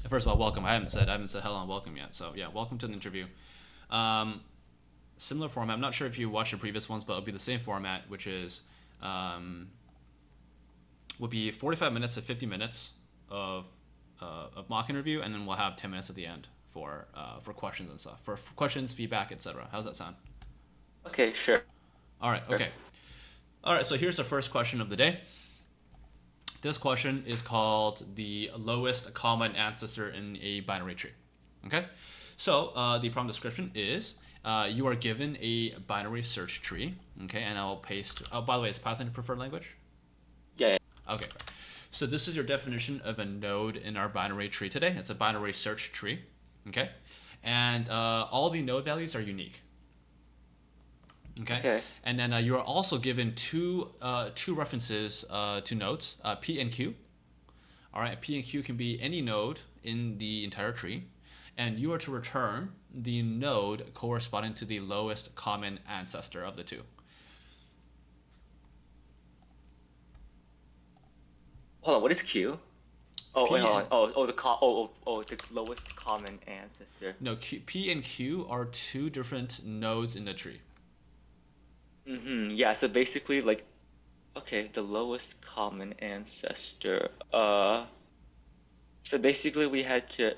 First of all, welcome. I haven't said hello and welcome yet. So yeah, welcome to the interview. Um, Similar format. I'm not sure if you watched the previous ones, but it'll be the same format, which is um, will be 45 minutes to 50 minutes of mock interview, and then we'll have 10 minutes at the end for questions and stuff, for questions, feedback, etc. How's that sound? Okay, sure. All right. Okay. All right. So here's the first question of the day. This question is called the lowest common ancestor in a binary tree. Okay, so the prompt description is you are given a binary search tree. Okay, and I'll paste. Oh, by the way, is Python your preferred language? Yeah, yeah. Okay, so this is your definition of a node in our binary tree today. It's a binary search tree. Okay, and all the node values are unique. Okay, Okay. and then you are also given two references to nodes, P and Q. All right, P and Q can be any node in the entire tree, and you are to return the node corresponding to the lowest common ancestor of the two. Hold on, what is Q? Oh, wait, P hold on. and The lowest common ancestor. no, P and Q are two different nodes in the tree. Yeah, so basically, like, okay, the lowest common ancestor. So basically we had to,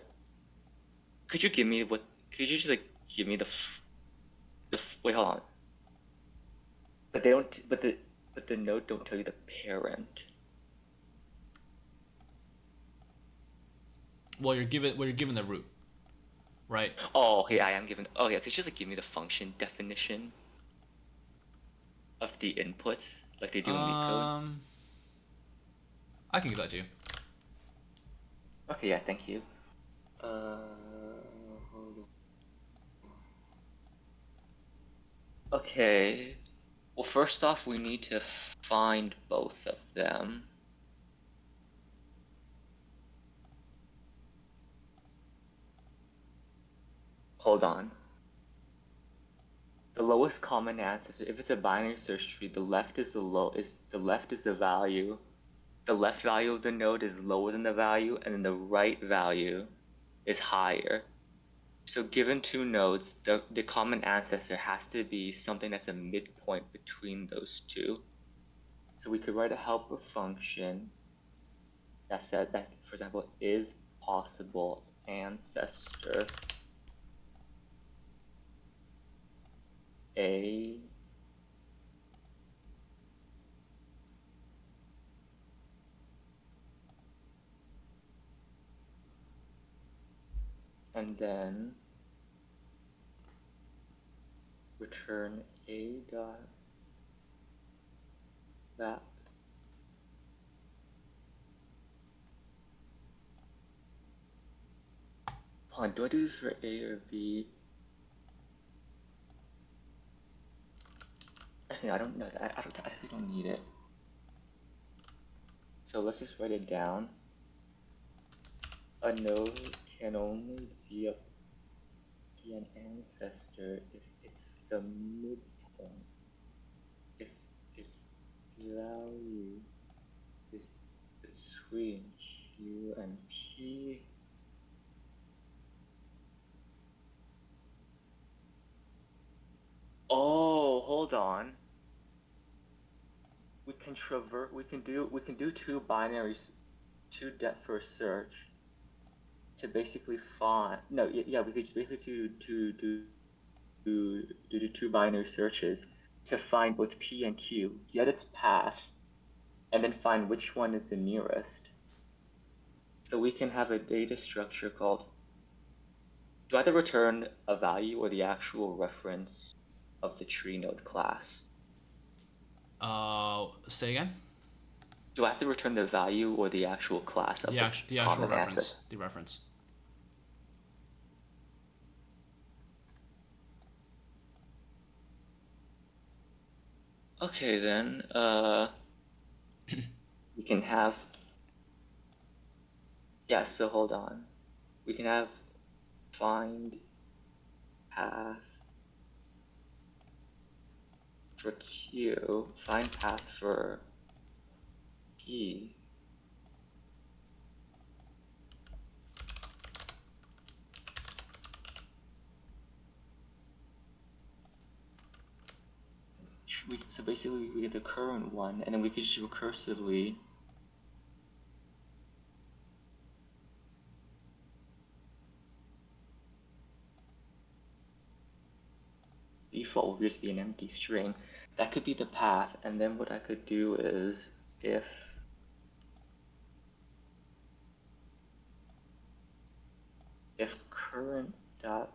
could you give me what, could you just, like, give me wait, hold on. But they don't, but the node don't tell you the parent. Well, you're given the root, right? Oh, okay, I am given, oh yeah, could you just, like, give me the function definition of the inputs, like they do in Leetcode? Um, I can give that to you. Okay, yeah, thank you. Hold on. Okay. Well, first off, we need to find both of them. Hold on. The lowest common ancestor, if it's a binary search tree, the left is the value. The left value of the node is lower than the value, and then the right value is higher. So given two nodes, the common ancestor has to be something that's a midpoint between those two. So we could write a helper function that said that, for example, is possible ancestor a, and then return a dot that. Hold on, do I do this for a or b? Actually, I don't know. I actually don't need it. So let's just write it down. A node can only be an ancestor if it's the midpoint. If its value is between Q and P. Oh, hold on. We can do two binaries, two depth first search to basically find. No, yeah, we could just basically do two binary searches to find both P and Q, get its path, and then find which one is the nearest. So we can have a data structure called, do I either return a value or the actual reference of the tree node class? Say again. Do I have to return the value or the actual class of the The actual common ancestor? reference. The reference. Okay then, we can have, yeah, so hold on. We can have find path for Q, find path for P. so basically we get the current one, and then we could just recursively default would just be an empty string. That could be the path, and then what I could do is if current dot,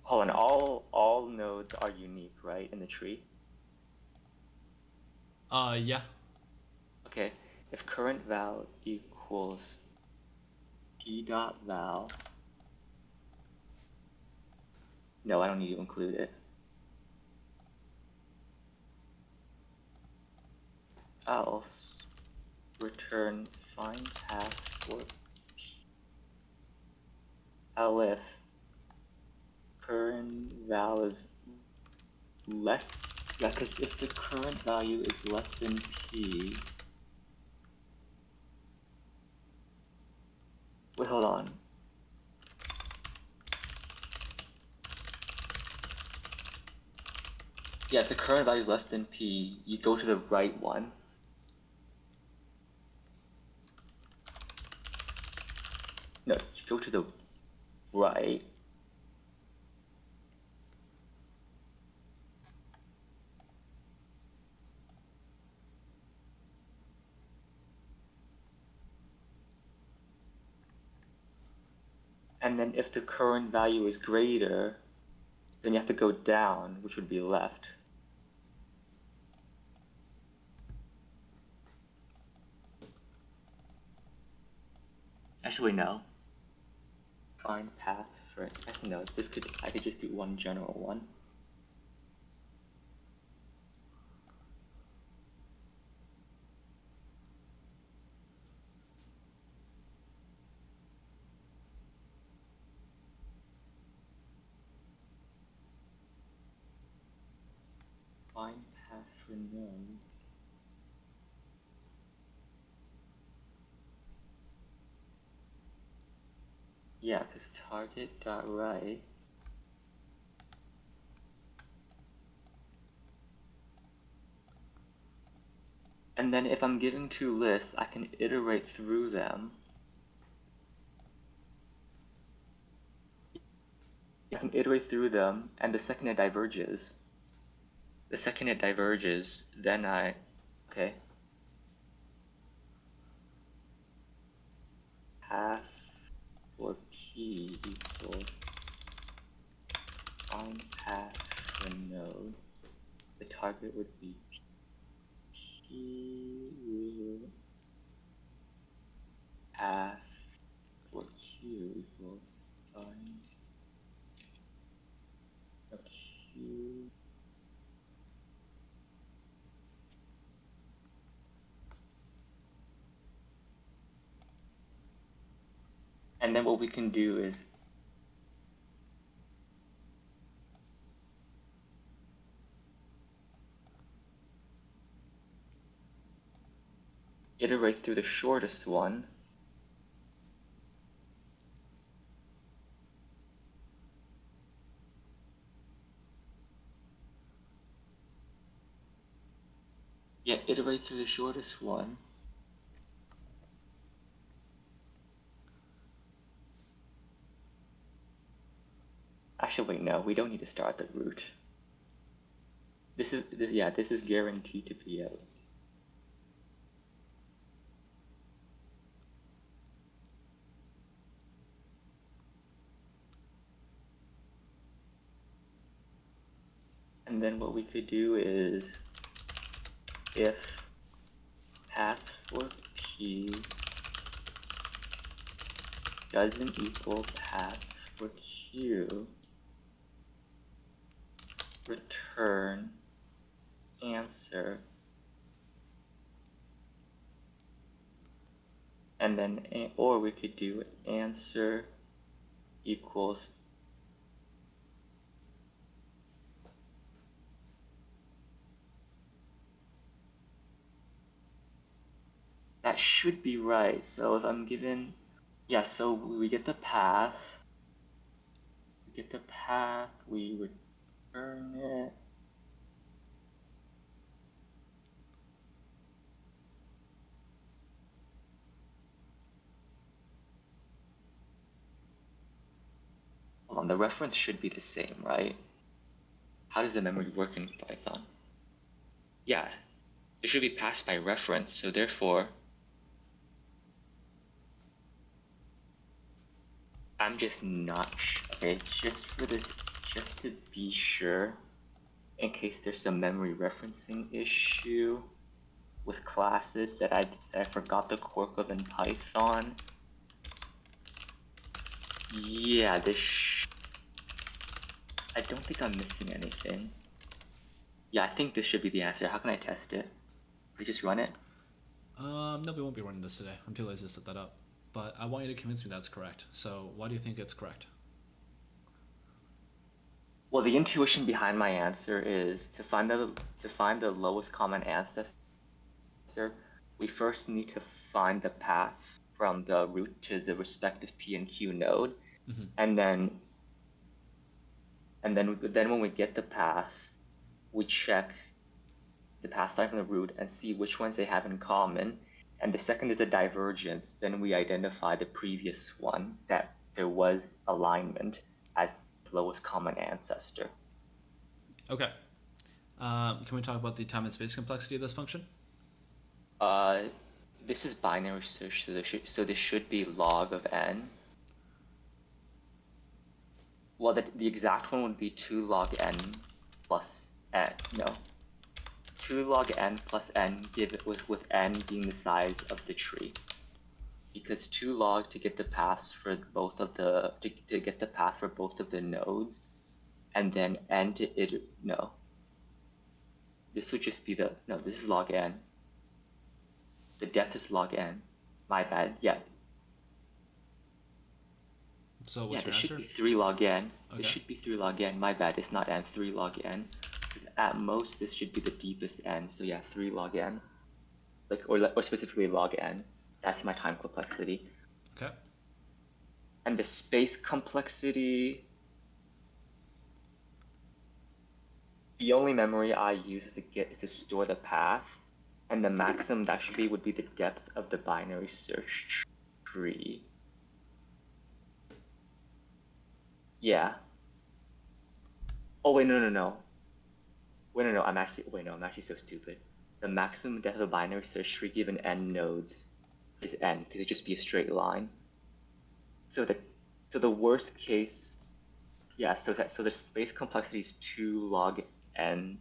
hold on, all nodes are unique, right, in the tree? Yeah. Okay, if current val equals p dot val, no, I don't need to include it. Else return find path for elif current val is less, yeah, because if the current value is less than p, wait, hold on. Yeah, if the current value is less than p, you go to the right one. No, you go to the right. And then if the current value is greater, then you have to go down, which would be left. Actually, no. Find path for it. Actually, no. I could just do one general one. Find path for node. Yeah, because target dot right. And then if I'm given two lists, I can iterate through them. I can iterate through them, and the second it diverges, then okay. Path for p equals find path for node. The target would be p path for q equals find a q. And then what we can do is iterate through the shortest one. Yeah, iterate through the shortest one. Actually, no, we don't need to start the root. This is guaranteed to be out. And then what we could do is if path for p doesn't equal path for q, return answer, and then, or we could do answer equals that should be right. So if I'm given, yeah, so we get the path, we return it, The reference should be the same, right? How does the memory work in Python? Yeah, it should be passed by reference, so therefore, I'm just not okay, just to be sure, in case there's some memory referencing issue with classes that I forgot the quirk of in Python. Yeah, I don't think I'm missing anything. Yeah, I think this should be the answer. How can I test it? We just run it? No, we won't be running this today. I'm too lazy to set that up. But I want you to convince me that's correct. So why do you think it's correct? Well, the intuition behind my answer is to find the lowest common ancestor, we first need to find the path from the root to the respective P and Q node, Mm-hmm. and then when we get the path, we check the path starting from the root and see which ones they have in common. And the second is a divergence. Then we identify the previous one that there was alignment as the lowest common ancestor. Okay. Can we talk about the time and space complexity of this function? This is binary search, so this should be log of n. Well, the exact one would be 2 log n plus n. No, 2 log n plus n with n being the size of the tree. Because 2 log to get the paths for both of the to get the path for both of the nodes, and then n to iterate. No, this would just be this is log n. The depth is log n. My bad. Yeah. So what's your This answer? should be 3 log n. Okay. This should be 3 log n. My bad. It's not n. 3 log n. Because at most this should be the deepest n. So yeah, 3 log n. Or specifically log n. That's my time complexity. Okay. And the space complexity, the only memory I use is to store the path, and the maximum that should be would be the depth of the binary search tree. Yeah. Oh wait, no. Wait, no, I'm actually so stupid. The maximum depth of a binary search tree given n nodes is n, because it'd just be a straight line. So the worst case, yeah. So the space complexity is 2 log n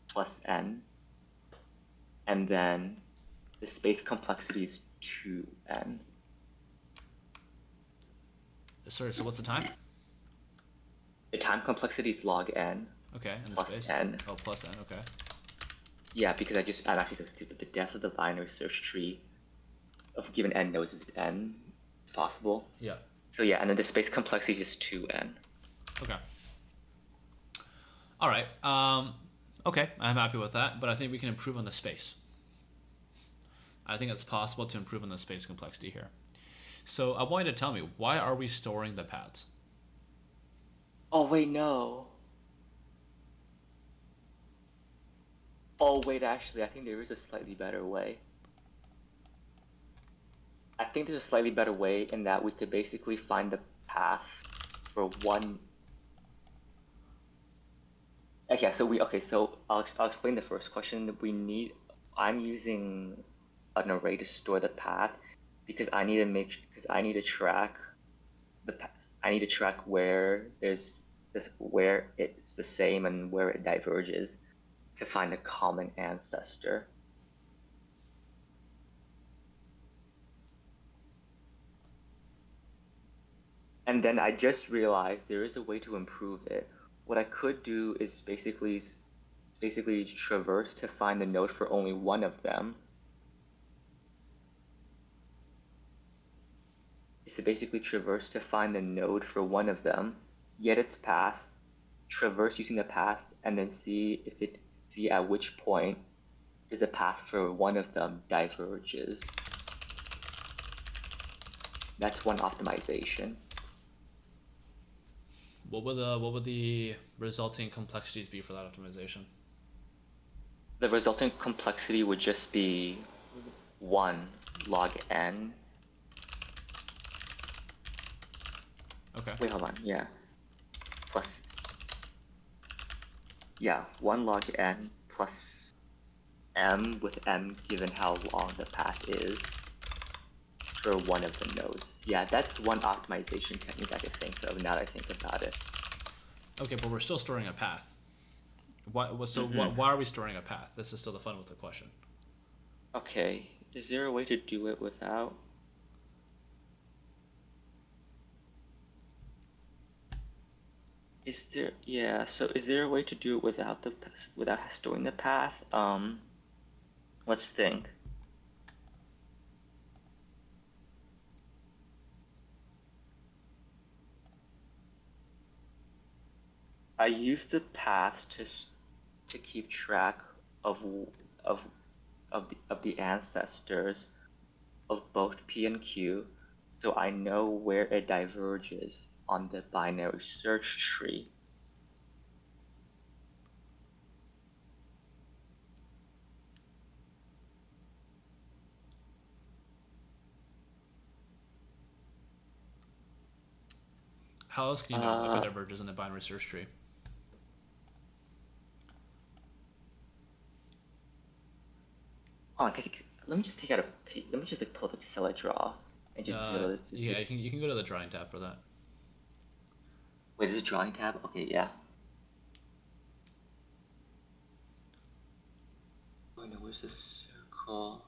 plus n, and then the space complexity is 2n. Sorry, so what's the time? The time complexity is log n. Okay, and the plus space? n. Oh, plus n, okay. Yeah, because I'm actually so stupid. The depth of the binary search tree of given n nodes is n. It's possible. Yeah. So yeah, and then the space complexity is just 2n. Okay. All right. Okay, I'm happy with that, but I think we can improve on the space. I think it's possible to improve on the space complexity here. So I want you to tell me, why are we storing the paths? Oh wait, no. Oh wait, actually, I think there is a slightly better way. I think there's a slightly better way in that we could basically find the path for one. Okay, so I'll explain the first question. I'm using an array to store the path because I need to track the path. I need to track where where it's the same and where it diverges to find a common ancestor. And then I just realized there is a way to improve it. What I could do is basically traverse to find the node for only one of them. Is to basically traverse to find the node for one of them, get its path, traverse using the path, and then see at which point is the path for one of them diverges. That's one optimization. What would the resulting complexities be for that optimization? The resulting complexity would just be 1 log n. Okay. Wait, hold on. Yeah. plus, yeah, 1 log n plus m with m given how long the path is for one of the nodes. Yeah, that's one optimization technique I could think of now that I think about it. Okay, but we're still storing a path. Why are we storing a path? This is still the fun with the question. Okay, is there a way to do it without? Is there a way to do it without storing the path? Let's think. I use the path to keep track of of the ancestors of both P and Q, so I know where it diverges on the binary search tree. How else can you know if it diverges in a binary search tree? Oh, let me just take out let me just like pull up Excel draw and just Yeah, you can go to the drawing tab for that. Wait, there's a drawing tab? Okay, yeah. Oh no, where's the circle?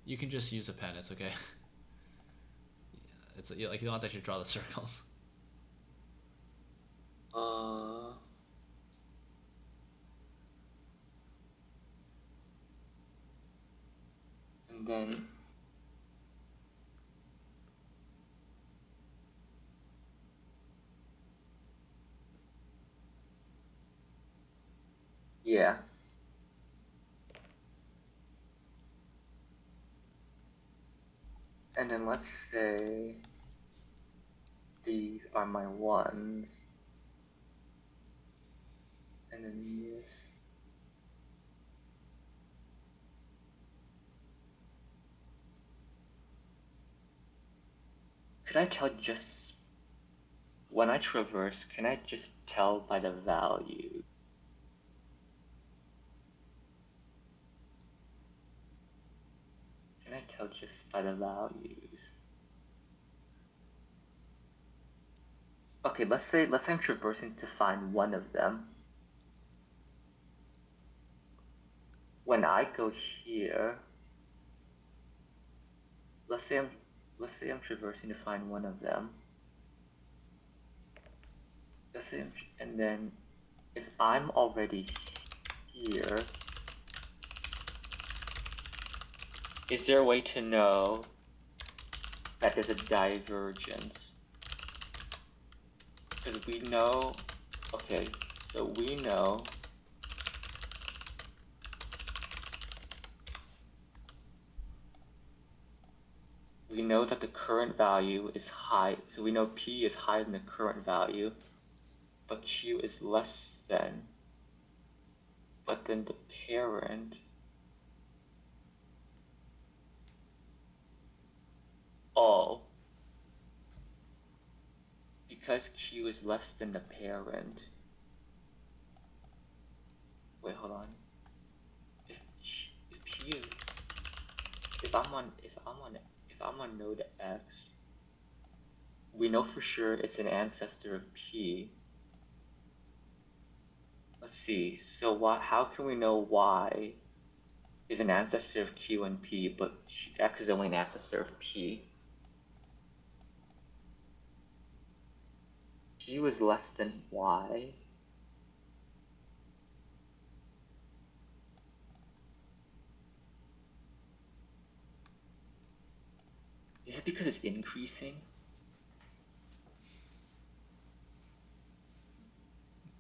You can just use a pen. It's okay. It's like you don't have to actually draw the circles. And then yeah. And then let's say these are my ones. And then this. Could I tell just when I traverse, can I just tell by the value? Can I tell just by the values? Okay, let's say I'm traversing to find one of them. When I go here, let's say I'm traversing to find one of them. And then if I'm already here, is there a way to know that there's a divergence? Because we know, okay, so we know that the current value is high, so we know P is higher than the current value, but Q is less than. But then the parent, oh, because Q is less than the parent. Wait, hold on. If P is, if I'm on node X, we know for sure it's an ancestor of P. Let's see. So how can we know Y is an ancestor of Q and P, but X is only an ancestor of P? Q is less than Y. Is it because it's increasing?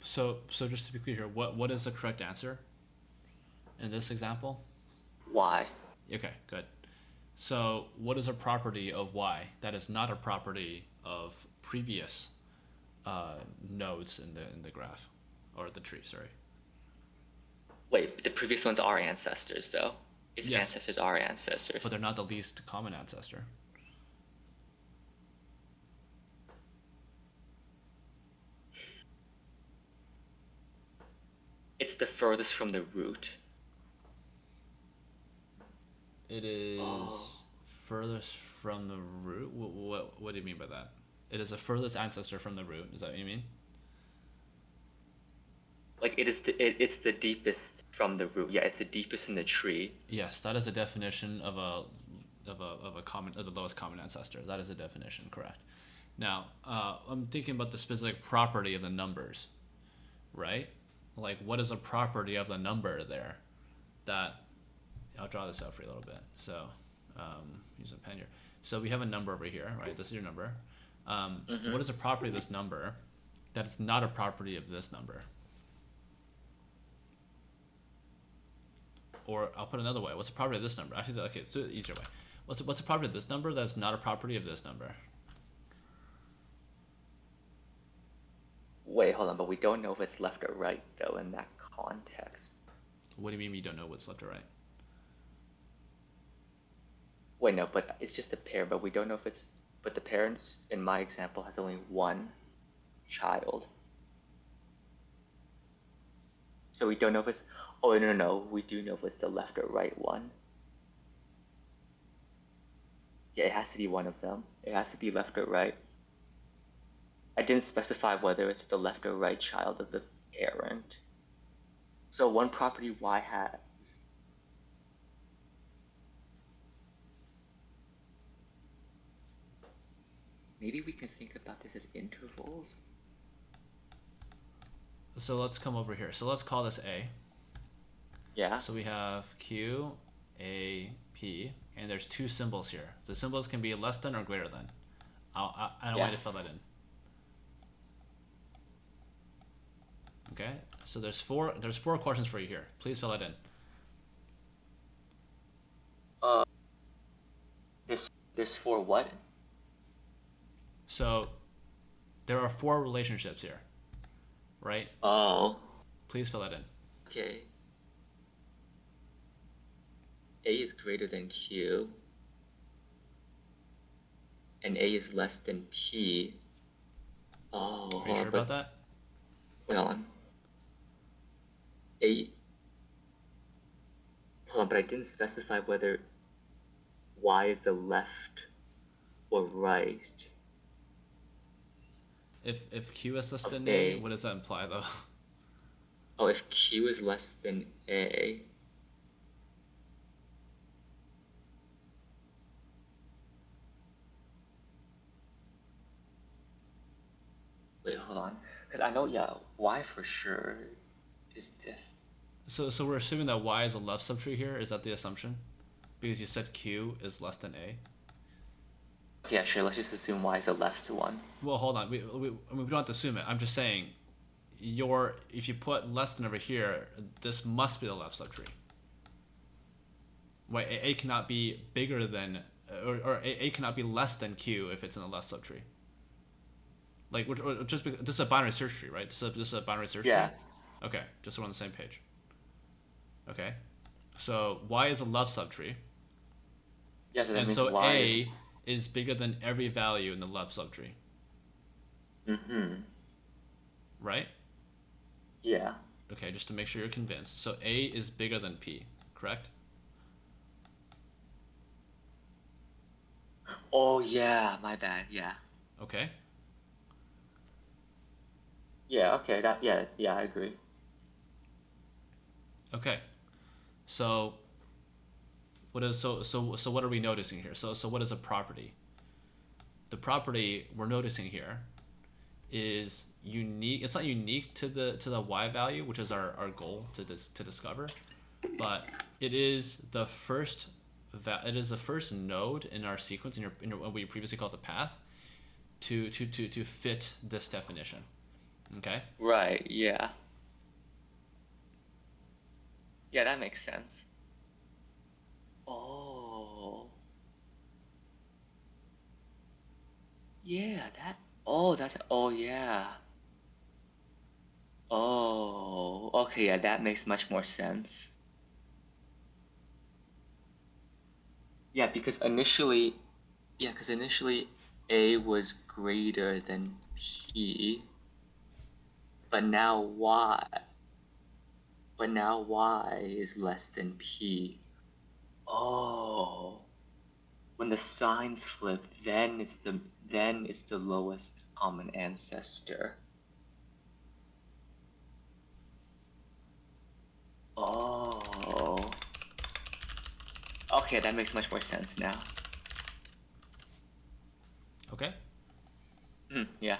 So just to be clear here, what is the correct answer in this example? Y. Okay, good. So what is a property of y that is not a property of previous nodes in the graph or the tree? Sorry. Wait, the previous ones are ancestors, though. Its Yes, ancestors are ancestors. but they're not the least common ancestor. the furthest from the root. It is furthest from the root. What do you mean by that? It is the furthest ancestor from the root. Is that what you mean? Like it's the deepest from the root. Yeah, it's the deepest in the tree. Yes, that is a definition of the lowest common ancestor. That is a definition, correct? Now, I'm thinking about the specific property of the numbers, right? Like, what is a property of the number there? That I'll draw this out for you a little bit. So, use a pen here. So we have a number over here, right? This is your number. What is a property of this number that is not a property of this number? Or I'll put it another way. What's the property of this number? Actually, okay, it's an easier way. What's the property of this number that's not a property of this number? Wait, hold on, but we don't know if it's left or right though in that context. What do you mean you don't know what's left or right? Wait, no, but it's just a pair, but we don't know if it's. But the parents in my example has only one child. So we don't know if it's. Oh, no. We do know if it's the left or right one. Yeah, it has to be one of them. It has to be left or right. I didn't specify whether it's the left or right child of the parent. So one property Y has. Maybe we can think about this as intervals. So let's come over here. So let's call this A. Yeah. So we have Q, A, P, and there's two symbols here. The symbols can be less than or greater than. I don't want you to fill that in. Okay. So there's four questions for you here. Please fill that in. There's four what? So there are four relationships here, right? Oh. Please fill that in. Okay. A is greater than Q, and A is less than P. Oh, Are you sure about that? Hold on. Hold on, but I didn't specify whether Y is the left or right. If Q is less than A, what does that imply though? Oh, if Q is less than A. Wait, hold on. Because I know, Y for sure is diff. So we're assuming that Y is a left subtree here. Is that the assumption? Because you said Q is less than A. Yeah, sure. Let's just assume Y is a left one. Well, hold on. We don't have to assume it. I'm just saying, if you put less than over here, this must be the left subtree. Wait, A cannot be bigger than, or A cannot be less than Q if it's in the left subtree. Like, this is a binary search tree, right? This is a binary search tree? Okay, just so we're on the same page. Okay, so Y is a left subtree. Yeah, so that and means so Y A is bigger than every value in the left subtree. Right? Yeah. Okay, just to make sure you're convinced. So A is bigger than P, correct? Oh, yeah, my bad, yeah. Okay. Yeah, okay, I agree. Okay. So what are we noticing here? So what is a property? The property we're noticing here is unique. It's not unique to the Y value, which is our goal to discover, but it is the first node in our sequence in what we previously called the path to fit this definition. Okay? Right, yeah. Yeah, that makes sense. Oh. Yeah, yeah. Oh, okay, yeah, that makes much more sense. Yeah, because initially A was greater than P, but now Y. But now y is less than p. Oh. When the signs flip, then it's the lowest common ancestor. Oh. Okay, that makes much more sense now. Okay. Yeah.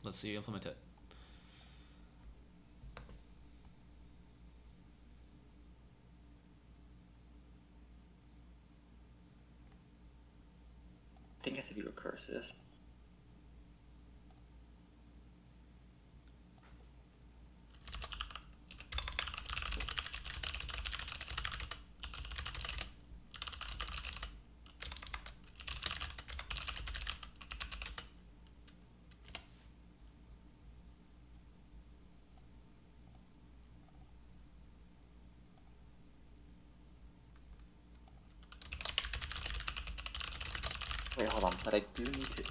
Let's see you implement it. I think it has to be recursive. Wait, hold on, but I do need to...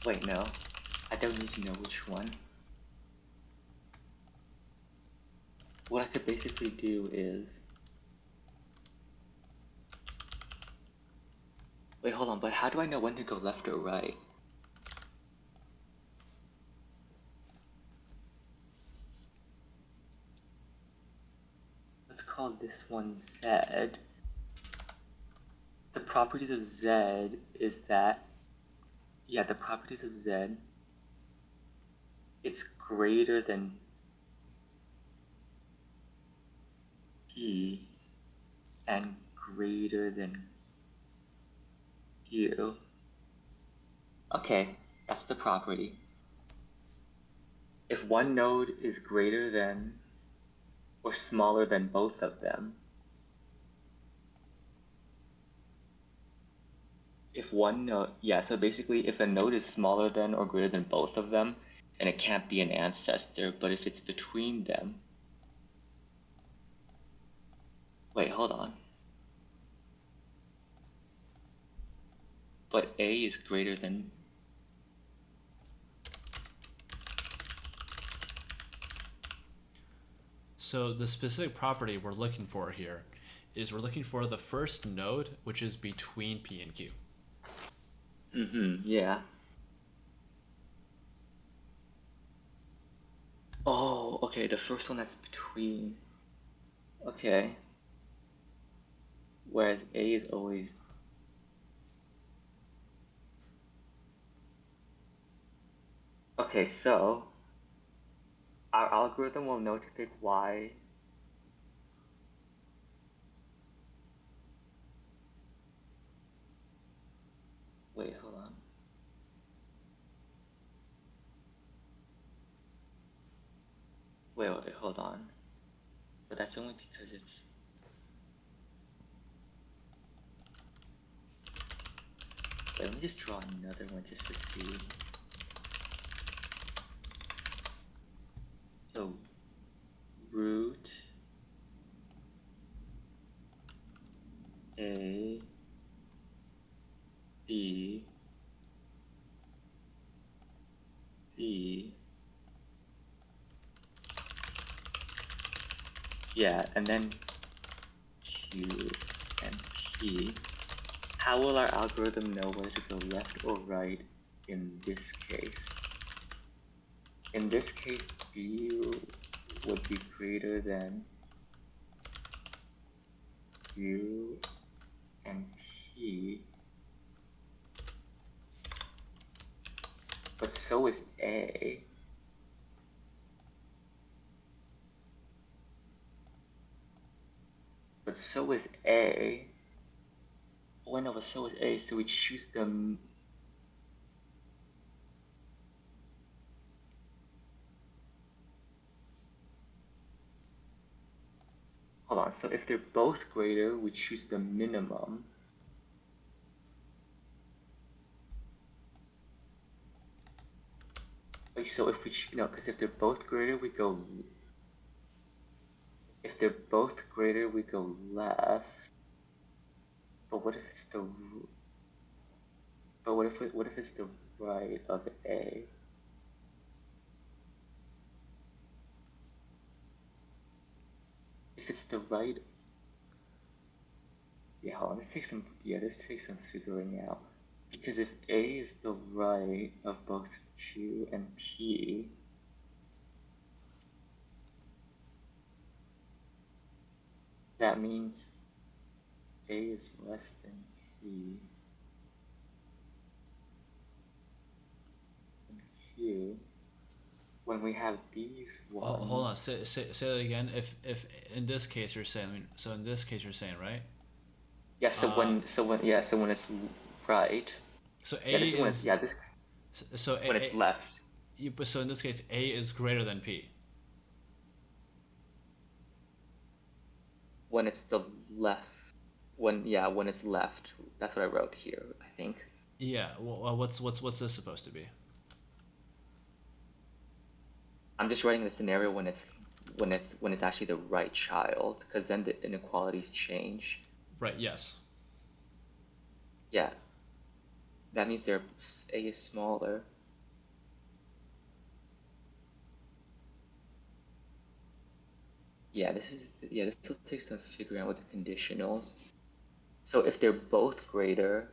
Wait, no. I don't need to know which one. What I could basically do is... Wait, hold on, but how do I know when to go left or right? Let's call this one Z. The properties of Z is that... Yeah, the properties of Z... It's greater than P and greater than Q. Okay, that's the property. If one node is greater than or smaller than both of them, if one node, yeah, so basically if a node is smaller than or greater than both of them, then it can't be an ancestor, but if it's between them, wait, hold on. But A is greater than... So the specific property we're looking for here is we're looking for the first node, which is between P and Q. Yeah. Oh, okay, the first one that's between. Okay. Whereas A is always... Okay, so our algorithm will know to pick Y. Wait, hold on. Wait, hold on. But that's only because it's... Wait, let me just draw another one just to see. So, root A, B, C. Yeah, and then Q and P. How will our algorithm know whether to go left or right in this case? In this case, B would be greater than Q and P, but so is A. But so is A. Oh, I know, but so is A, so we choose the... Hold on, so if they're both greater, we choose the minimum. Wait, so if we... No, because if they're both greater, we go... If they're both greater, we go left. But what if it's the but what if it's the right of A? If it's the right, yeah, hold on, this takes some figuring out. Because if A is the right of both Q and P, that means A is less than P and Q. When we have these ones. Hold on. Say that again. If in this case you're saying, so in this case you're saying, right? Yeah. So when it's right. So Yeah. A This is when it's is yeah. This so when it's left. so in this case A is greater than P. When it's the left. When it's left. That's what I wrote here, I think. Yeah. Well, what's this supposed to be? I'm just writing the scenario when it's actually the right child, because then the inequalities change. Right. Yes. Yeah. That means A is smaller. Yeah, this will take some figuring out with the conditionals. So if they're both greater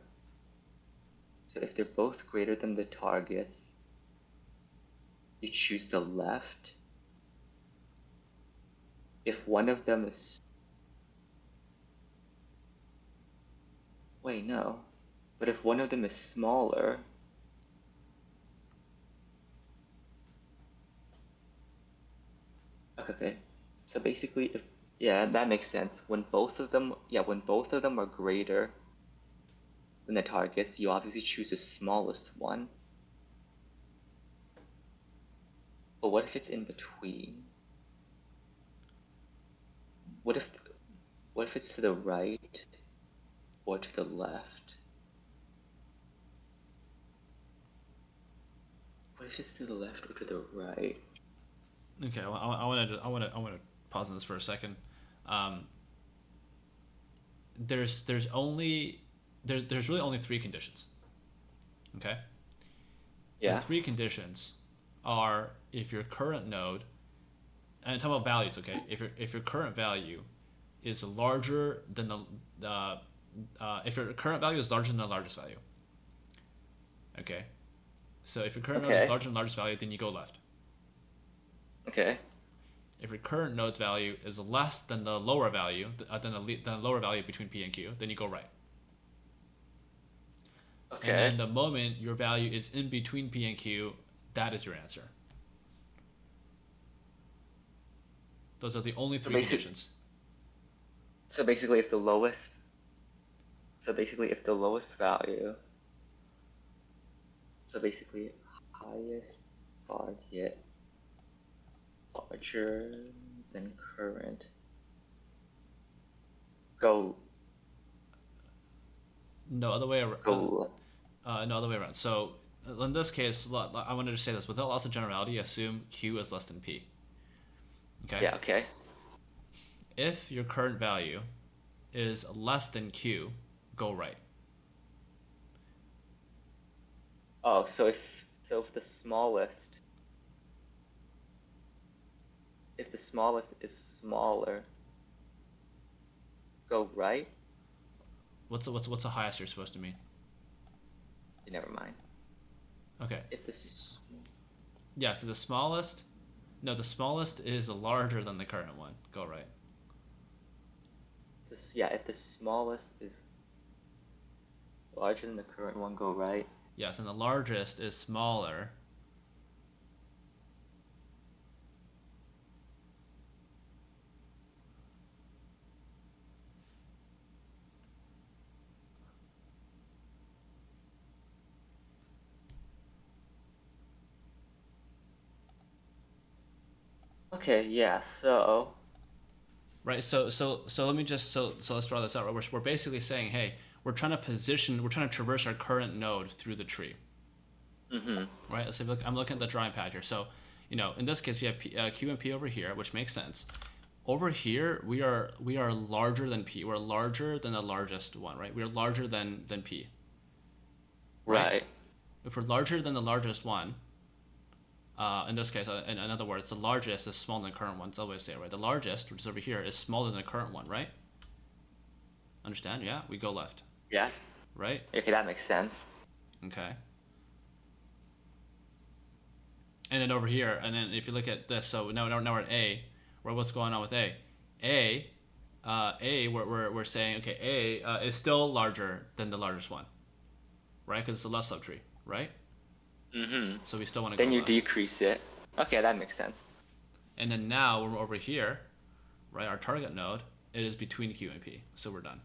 than the targets, you choose the left. If one of them is... Wait, no. But if one of them is smaller... Okay. So basically, that makes sense. When both of them are greater than the targets, you obviously choose the smallest one. But what if it's in between? What if it's to the right or to the left? What if it's to the left or to the right? Okay. I want to pause on this for a second. There's really only three conditions. Okay. Yeah. The three conditions are if your current node, and talk about values, okay? If your current value is larger than if your current value is larger than the largest value, okay. So if your current node is larger than the largest value, then you go left. Okay. If your current node's value is less than the lower value, than the lower value between P and Q, then you go right. Okay. And then the moment your value is in between P and Q, that is your answer. Those are the only three conditions. So basically, if the lowest value, so basically highest target larger than current, go. No other way around. Go. No other way around. So in this case, I wanted to say this without loss of generality. Assume Q is less than P. Okay. Yeah. Okay. If your current value is less than Q, go right. Oh, so if the smallest is smaller, go right. What's the highest you're supposed to mean? Never mind. Okay. If the Yeah, so the smallest is larger than the current one. Go right. If the smallest is larger than the current one, go right. Yes, and the largest is smaller. Okay, yeah, so... Right, so let me just, so let's draw this out. Right? We're basically saying, hey, we're trying to traverse our current node through the tree. Mm-hmm. Right, so I'm looking at the drawing pad here. So, in this case, we have Q and P over here, which makes sense. over here we are larger than p. We're larger than the largest one, right? We are larger than p, right? Right. If we're larger than the largest one, in this case, in other words, the largest is smaller than the current one. That's always say, right? The largest, which is over here, is smaller than the current one, right? Understand? Yeah, we go left, Yeah. right? Okay, that makes sense. Okay. And then over here, and then if you look at this, so now we're at A, where what's going on with A? We're saying, okay, A is still larger than the largest one, right? Because it's the left subtree, right? Mm-hmm. So we still want to Then go you left. decrease it. Okay, that makes sense. And then now when we're over here, right, our target node, it is between Q and P. So we're done.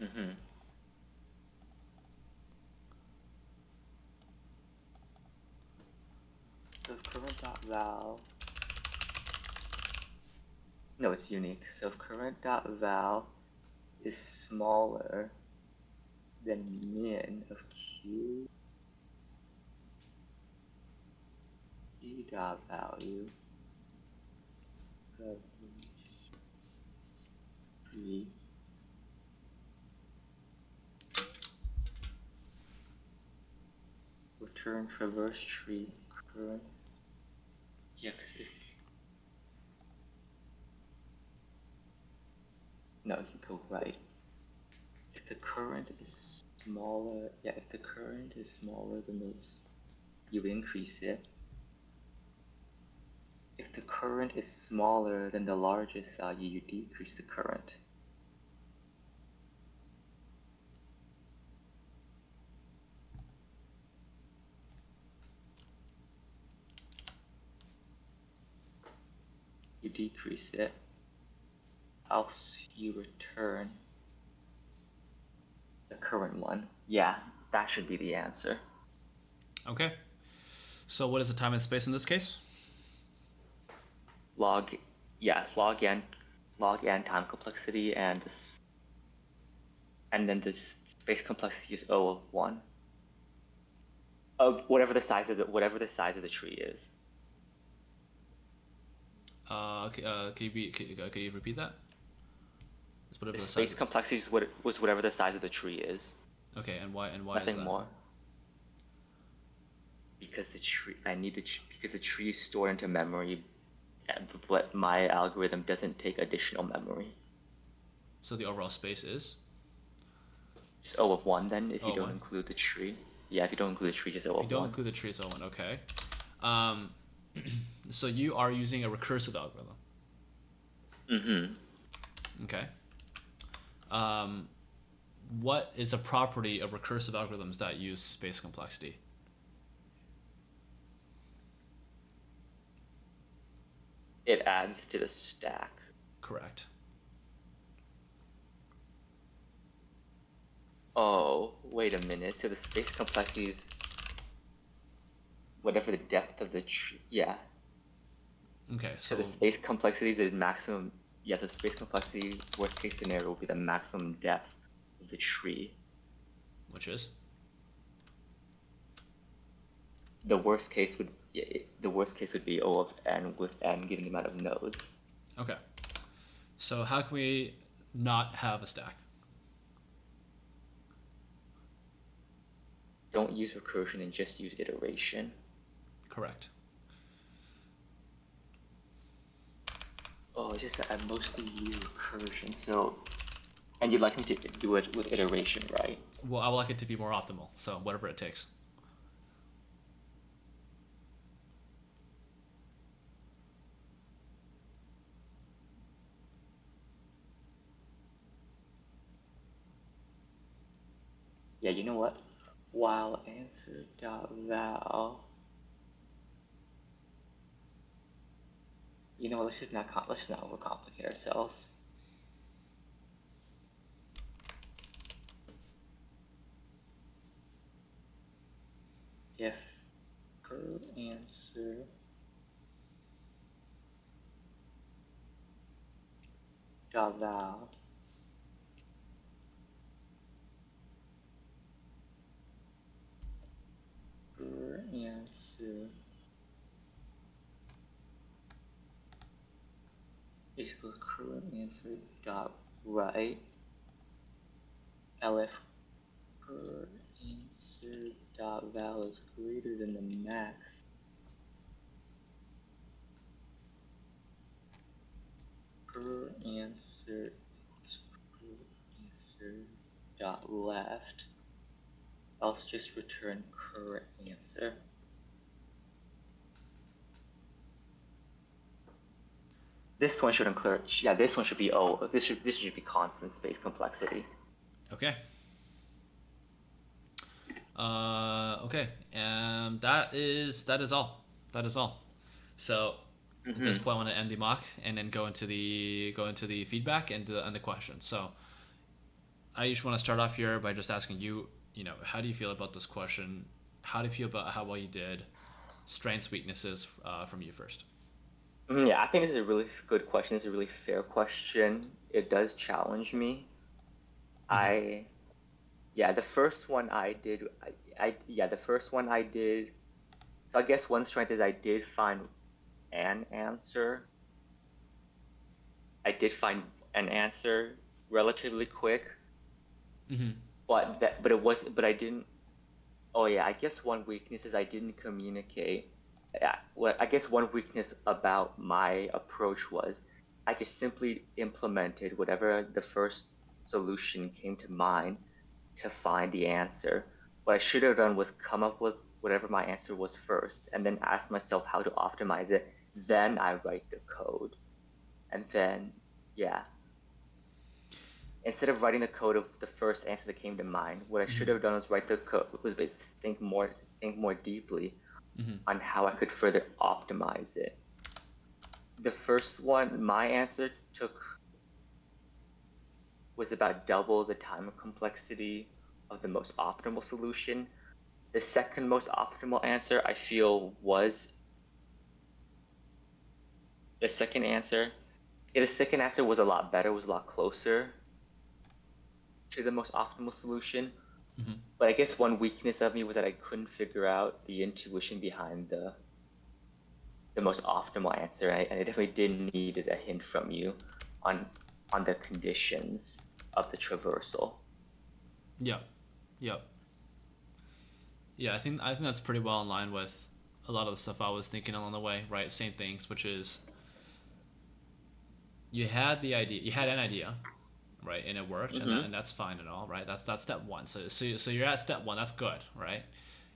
Mm-hmm. So if current.val. No, it's unique. So if current.val is smaller than min of Q, P dot value of tree return traverse tree current. Yeah, because if no, you go right. If the current is smaller, yeah, if the current is smaller than those, you increase it. If the current is smaller than the largest value, you decrease the current. You decrease it, else you return the current one. Yeah, that should be the answer. Okay. So what is the time and space in this case? Log n time complexity, and this, and then the space complexity is O of 1. Of whatever the size of the tree is. Can you repeat that? It's whatever The the space size. complexity was whatever the size of the tree is. Okay, and why is Nothing that? more. Because because the tree is stored into memory, but my algorithm doesn't take additional memory. So the overall space is? Just O of 1 then, if you don't O1? include the tree. Yeah, if you don't include the tree, just O If you of don't 1. include the tree, it's O1. Okay. So you are using a recursive algorithm. Mm-hmm. Okay. What is a property of recursive algorithms that use space complexity? It adds to the stack. Correct. Oh, wait a minute. So the space complexity is whatever the depth of the tree. Yeah. Okay, So so the space complexity is the maximum. Yeah, the space complexity worst case scenario will be the maximum depth of the tree. which is? The worst case would be O of n with n given the amount of nodes. Okay. So how can we not have a stack? Don't use recursion and just use iteration. Correct. Oh, it's just that I mostly use recursion, so... And you'd like me to do it with iteration, right? Well, I would like it to be more optimal, so whatever it takes. Yeah, you know what? While answer.val... You know what, let's just not overcomplicate ourselves. If per answer dot val per answer is equals current answer dot right. LF current answer dot val is greater than the max. Current answer equals current answer dot left. Else just return current answer. This one should include, yeah, this one should be O. This should be constant space complexity. Okay. Okay, and that is all. That is all. So at this point, I want to end the mock and then go into the feedback and the questions. So I just want to start off here by just asking you, how do you feel about this question? How do you feel about how well you did? Strengths, weaknesses from you first. Yeah, I think this is a really good question. It's a really fair question. It does challenge me. Mm-hmm. The first one I did, the first one I did. So I guess one strength is I did find an answer. I did find an answer relatively quick, Mm-hmm. but I didn't. Oh yeah, I guess one weakness is I didn't communicate. Yeah, well, I guess one weakness about my approach was I just simply implemented whatever the first solution came to mind to find the answer. What I should have done was come up with whatever my answer was first and then ask myself how to optimize it. Then I write the code. And then, yeah, instead of writing the code of the first answer that came to mind, what I should Mm-hmm. have done was write the code, was think more deeply Mm-hmm. on how I could further optimize it. The first one, my answer was about double the time complexity of the most optimal solution. The second most optimal answer I feel was the second answer. Yeah, the second answer was a lot better, was a lot closer to the most optimal solution. Mm-hmm. But I guess one weakness of me was that I couldn't figure out the intuition behind the most optimal answer. And I definitely did needed a hint from you on the conditions of the traversal. Yep. Yep. Yeah, I think that's pretty well in line with a lot of the stuff I was thinking along the way. Right, same things, which is you had an idea, right, and it worked, and Mm-hmm. that's fine and all, right. That's step one. So you're at step one. That's good, right?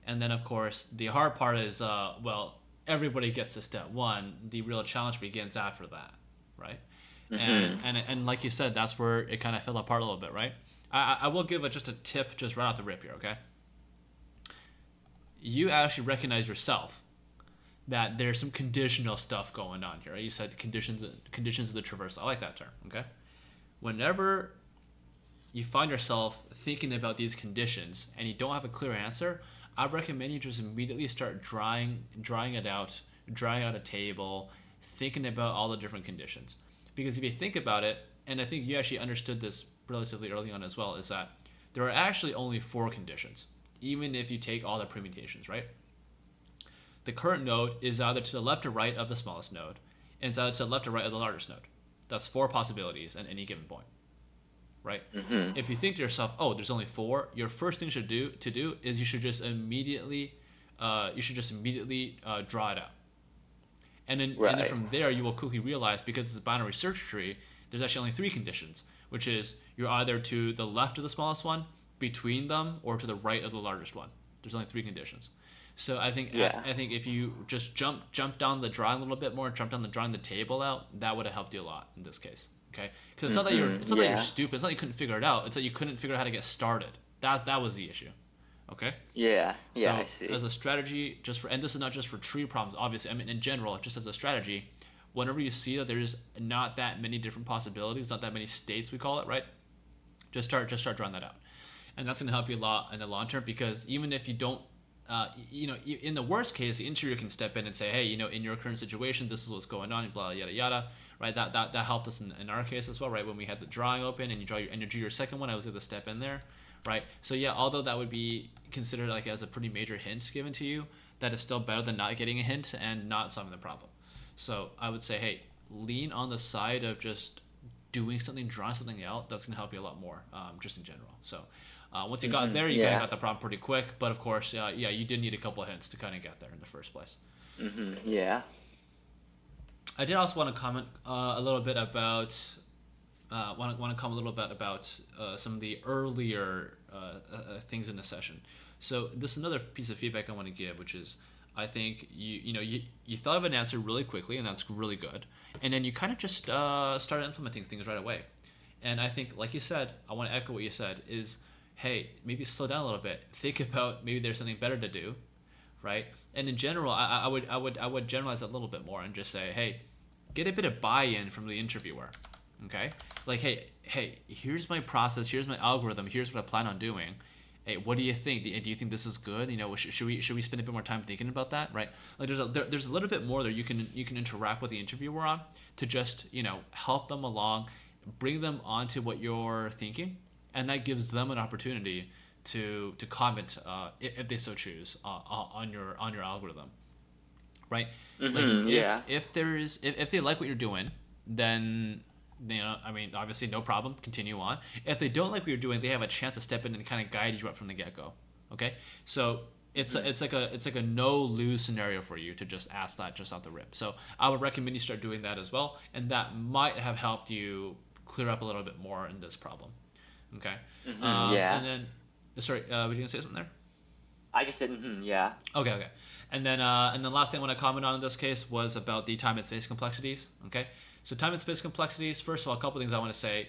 And then of course the hard part is well, everybody gets to step one. The real challenge begins after that, right? And Mm-hmm. like you said, that's where it kind of fell apart a little bit, right? I will give just a tip just right off the rip here, okay? You actually recognize yourself that there's some conditional stuff going on here. Right? You said conditions of the traversal. I like that term. Okay. Whenever you find yourself thinking about these conditions and you don't have a clear answer, I recommend you just immediately start drawing it out, drawing out a table, thinking about all the different conditions. Because if you think about it, and I think you actually understood this relatively early on as well, is that there are actually only four conditions, even if you take all the permutations, right? The current node is either to the left or right of the smallest node, and it's either to the left or right of the largest node. That's four possibilities at any given point, right? Mm-hmm. If you think to yourself, "Oh, there's only four," your first thing to do is you should just immediately, draw it out, and then Right. from there you will quickly realize because it's a binary search tree, there's actually only three conditions, which is you're either to the left of the smallest one, between them, or to the right of the largest one. There's only three conditions. So Yeah. I think if you just jump down the drawing a little bit more, jump down the drawing the table out, that would have helped you a lot in this case. Okay, because Mm-hmm. it's not that you're Yeah. stupid. It's not that you couldn't figure it out. It's that you couldn't figure out how to get started. That was the issue. Okay. Yeah. Yeah. I So see. as a strategy, and this is not just for tree problems, obviously. I mean, in general, just as a strategy, whenever you see that there's not that many different possibilities, not that many states, we call it, right? Just start drawing that out, and that's gonna help you a lot in the long term. Because even if you don't, in the worst case, the interviewer can step in and say, hey, in your current situation, this is what's going on, blah yada yada, right? That helped us in our case as well, right? When we had the drawing open and you drew your second one, I was able to step in there, right? So yeah, although that would be considered like as a pretty major hint given to you, that is still better than not getting a hint and not solving the problem. So I would say, hey, lean on the side of just doing something, drawing something out. That's gonna help you a lot more, just in general. So once you got there, you kind of Yeah. got the problem pretty quick. But of course, yeah, you did need a couple of hints to kind of get there in the first place. Yeah. I did also want to comment a little bit about want to comment a little bit about some of the earlier things in the session. So this is another piece of feedback I want to give, which is I think you thought of an answer really quickly, and that's really good. And then you kind of just started implementing things right away. And I think, like you said, I want to echo what you said is, hey, maybe slow down a little bit. Think about maybe there's something better to do, right? And in general, I would generalize that a little bit more and just say, hey, get a bit of buy-in from the interviewer, okay? Like, hey, here's my process, here's my algorithm, here's what I plan on doing. Hey, what do you think? Do you think this is good? Should we spend a bit more time thinking about that, right? Like, there's a little bit more there you can interact with the interviewer on to just help them along, bring them onto what you're thinking, and that gives them an opportunity to comment if they so choose on your algorithm, right? Like Yeah. if they like what you're doing, then I mean, obviously no problem, continue on. If they don't like what you're doing, they have a chance to step in and kind of guide you up from the get go. Okay, so it's like a no lose scenario for you to just ask that just off the rip. So I would recommend you start doing that as well, and that might have helped you clear up a little bit more in this problem. Okay, Yeah. and then sorry, were you gonna say something there? I just said yeah. Okay. And then last thing I want to comment on in this case was about the time and space complexities. Okay, so time and space complexities. First of all, a couple things I want to say.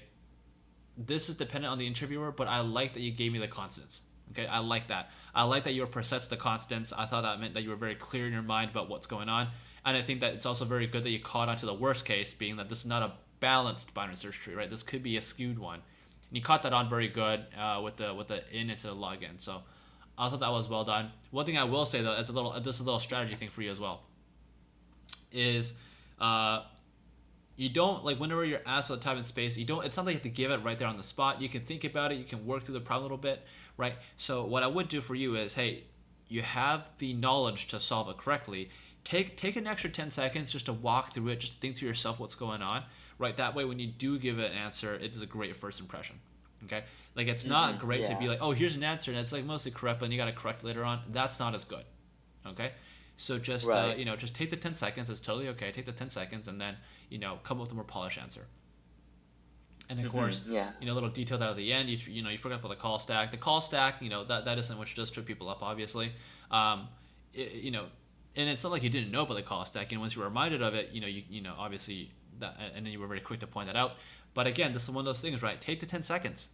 This is dependent on the interviewer, but I like that you gave me the constants. Okay, I like that. I like that you were precise with the constants. I thought that meant that you were very clear in your mind about what's going on, and I think that it's also very good that you caught on to the worst case, being that this is not a balanced binary search tree, right? This could be a skewed one, and you caught that on very good with the in instead of log in. So I thought that was well done. One thing I will say though, as a little strategy thing for you as well, is uh, you don't like whenever you're asked for the time and space, you don't. It's not like you have to give it right there on the spot. You can think about it. You can work through the problem a little bit, right? So what I would do for you is, hey, you have the knowledge to solve it correctly. Take an extra 10 seconds just to walk through it, just to think to yourself what's going on, right? That way, when you do give it an answer, it is a great first impression. Okay, like it's not great to be Yeah. like, oh, here's an answer and it's like mostly correct, but then you got to correct later on. That's not as good. Okay, so just Right. just take the 10 seconds. It's totally okay. Take the 10 seconds and then come up with a more polished answer. And of course, Yeah. a little detail that at the end, you forgot about the call stack. The call stack, that is something which does trip people up, obviously. Um, it, you know, and it's not like you didn't know about the call stack. And once you were reminded of it, obviously that, and then you were very quick to point that out. But again, this is one of those things, right? Take the 10 seconds,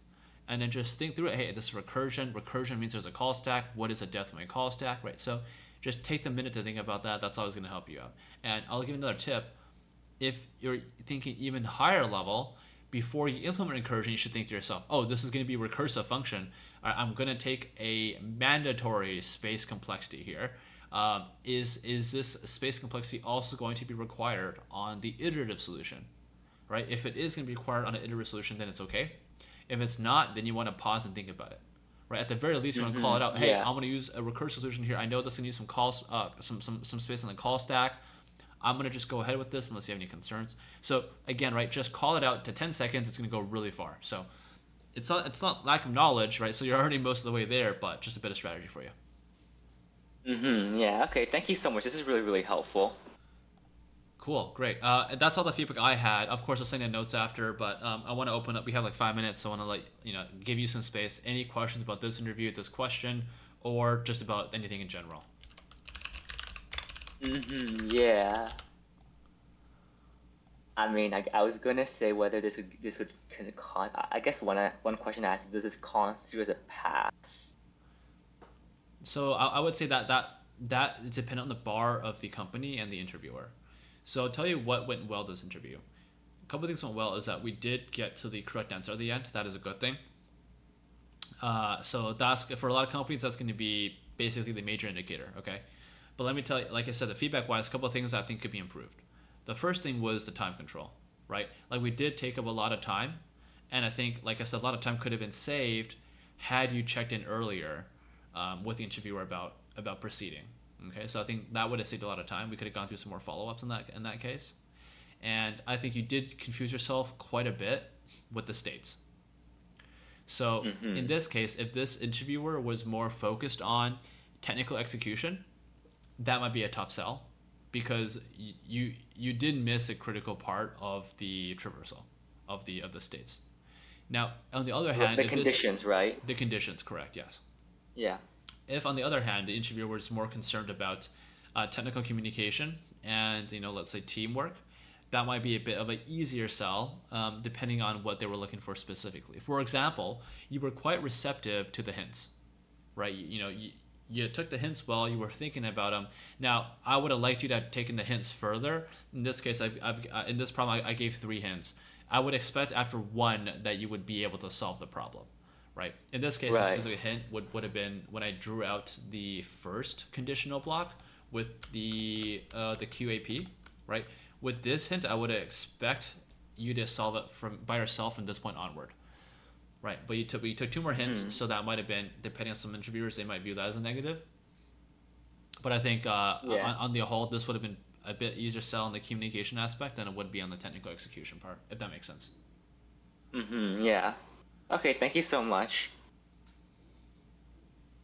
and then just think through it. Hey, this is recursion. Recursion means there's a call stack. What is a depth of my call stack, right? So just take the minute to think about that. That's always going to help you out. And I'll give you another tip. If you're thinking even higher level, before you implement recursion, you should think to yourself, oh, this is going to be a recursive function. I'm going to take a mandatory space complexity here. Is this space complexity also going to be required on the iterative solution, right? If it is going to be required on an iterative solution, then it's okay. If it's not, then you want to pause and think about it, right? At the very least, you want to call it out. Hey, Yeah. I'm going to use a recursive solution here. I know this is going to use some calls, some space on the call stack. I'm gonna just go ahead with this unless you have any concerns. So again, right, just call it out to 10 seconds. It's gonna go really far. So it's not lack of knowledge, right? So you're already most of the way there, but just a bit of strategy for you. Yeah. Okay. Thank you so much. This is really, really helpful. Cool, great. That's all the feedback I had. Of course, I'll send you notes after, but I want to open up. We have like 5 minutes, so I want to give you some space. Any questions about this interview, this question, or just about anything in general? Yeah. I mean, I was gonna say whether this would I guess one question I asked is, does this constitute as a pass? So I would say that is dependent on the bar of the company and the interviewer. So I'll tell you what went well this interview. A couple of things went well is that we did get to the correct answer at the end. That is a good thing. So that's for a lot of companies. That's going to be basically the major indicator. Okay, but let me tell you, like I said, the feedback wise, a couple of things I think could be improved. The first thing was the time control, right? Like we did take up a lot of time, and I think, like I said, a lot of time could have been saved had you checked in earlier with the interviewer about proceeding. Okay, so I think that would have saved a lot of time. We could have gone through some more follow ups in that case. And I think you did confuse yourself quite a bit with the states. So in Mm-hmm. this case, if this interviewer was more focused on technical execution, that might be a tough sell because you did miss a critical part of the traversal of the states. Now, on the other hand, The if this conditions, right? the conditions correct, yes. Yeah. If on the other hand the interviewer was more concerned about technical communication and let's say teamwork, that might be a bit of an easier sell depending on what they were looking for specifically. For example, you were quite receptive to the hints, right? You took the hints well. You were thinking about them. Now, I would have liked you to have taken the hints further. In this case, in this problem, I gave 3 hints. I would expect after one that you would be able to solve the problem, right? In this case, the Right. specific hint would have been when I drew out the first conditional block with the QAP, right? With this hint, I would expect you to solve it from by yourself from this point onward. Right, but you took 2 more hints, Mm-hmm. so that might have been, depending on some interviewers, they might view that as a negative. But I think Yeah. on the whole, this would have been a bit easier sell on the communication aspect than it would be on the technical execution part, if that makes sense. Mm-hmm. Yeah. Okay, thank you so much.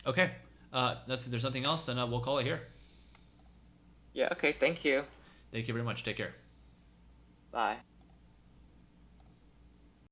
Okay, if there's nothing else, then we'll call it here. Yeah, okay, thank you. Thank you very much. Take care. Bye.